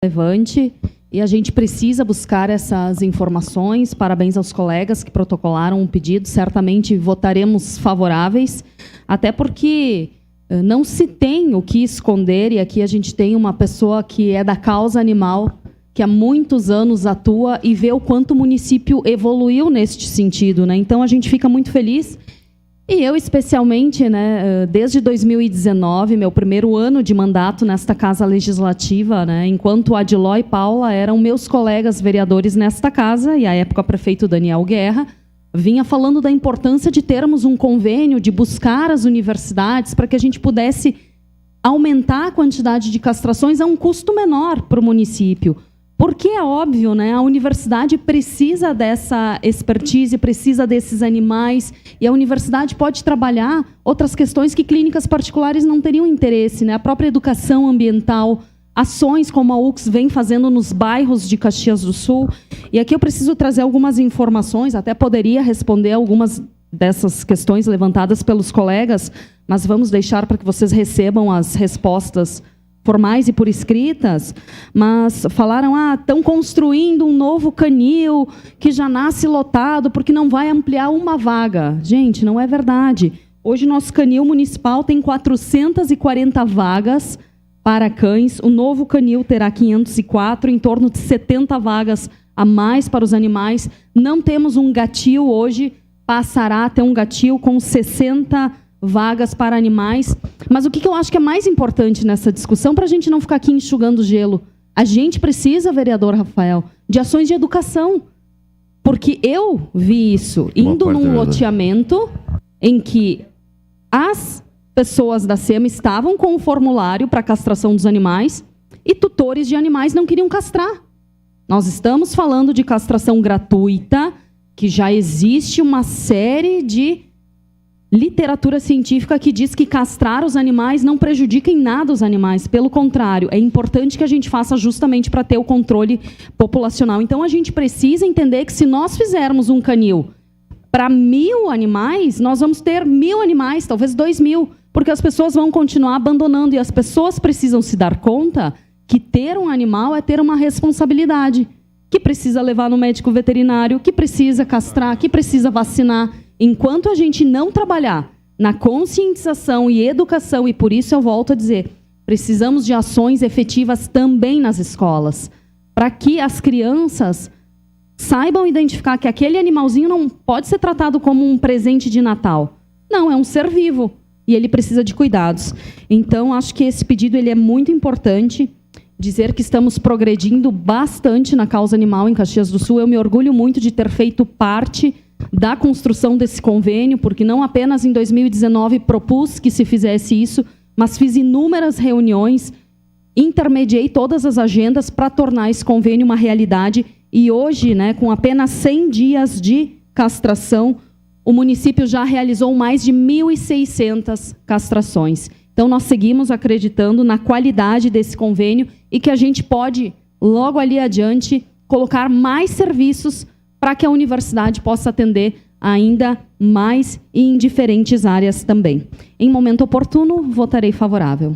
relevante e a gente precisa buscar essas informações. Parabéns aos colegas que protocolaram o pedido. Certamente votaremos favoráveis, até porque não se tem o que esconder, e aqui a gente tem uma pessoa que é da causa animal, que há muitos anos atua e vê o quanto o município evoluiu neste sentido, né? Então, a gente fica muito feliz. E eu, especialmente, né, desde 2019, meu primeiro ano de mandato nesta Casa Legislativa, né, enquanto Adiló e Paula eram meus colegas vereadores nesta casa, e à época prefeito Daniel Guerra, vinha falando da importância de termos um convênio, de buscar as universidades para que a gente pudesse aumentar a quantidade de castrações a um custo menor para o município. Porque é óbvio, né? A universidade precisa dessa expertise, precisa desses animais, e a universidade pode trabalhar outras questões que clínicas particulares não teriam interesse, né? A própria educação ambiental, ações como a UX vem fazendo nos bairros de Caxias do Sul. E aqui eu preciso trazer algumas informações, até poderia responder algumas dessas questões levantadas pelos colegas, mas vamos deixar para que vocês recebam as respostas formais e por escritas. Mas falaram, estão construindo um novo canil que já nasce lotado porque não vai ampliar uma vaga. Gente, não é verdade. Hoje nosso canil municipal tem 440 vagas para cães. O novo canil terá 504, em torno de 70 vagas a mais para os animais. Não temos um gatil hoje, passará a ter um gatil com 60 vagas para animais. Mas o que eu acho que é mais importante nessa discussão, para a gente não ficar aqui enxugando gelo, a gente precisa, vereador Rafael, de ações de educação. Porque eu vi isso indo num loteamento em que as pessoas da SEMA estavam com o formulário para castração dos animais e tutores de animais não queriam castrar. Nós estamos falando de castração gratuita, que já existe uma série de literatura científica que diz que castrar os animais não prejudica em nada os animais. Pelo contrário, é importante que a gente faça justamente para ter o controle populacional. Então, a gente precisa entender que se nós fizermos um canil para 1.000 animais, nós vamos ter 1.000 animais, talvez 2.000, porque as pessoas vão continuar abandonando. E as pessoas precisam se dar conta que ter um animal é ter uma responsabilidade, que precisa levar no médico veterinário, que precisa castrar, que precisa vacinar. Enquanto a gente não trabalhar na conscientização e educação, e por isso eu volto a dizer, precisamos de ações efetivas também nas escolas, para que as crianças saibam identificar que aquele animalzinho não pode ser tratado como um presente de Natal. Não, é um ser vivo e ele precisa de cuidados. Então, acho que esse pedido ele é muito importante. Dizer que estamos progredindo bastante na causa animal em Caxias do Sul. Eu me orgulho muito de ter feito parte da construção desse convênio, porque não apenas em 2019 propus que se fizesse isso, mas fiz inúmeras reuniões, intermediei todas as agendas para tornar esse convênio uma realidade. E hoje, né, com apenas 100 dias de castração, o município já realizou mais de 1.600 castrações. Então, nós seguimos acreditando na qualidade desse convênio e que a gente pode, logo ali adiante, colocar mais serviços para que a universidade possa atender ainda mais e em diferentes áreas também. Em momento oportuno, votarei favorável.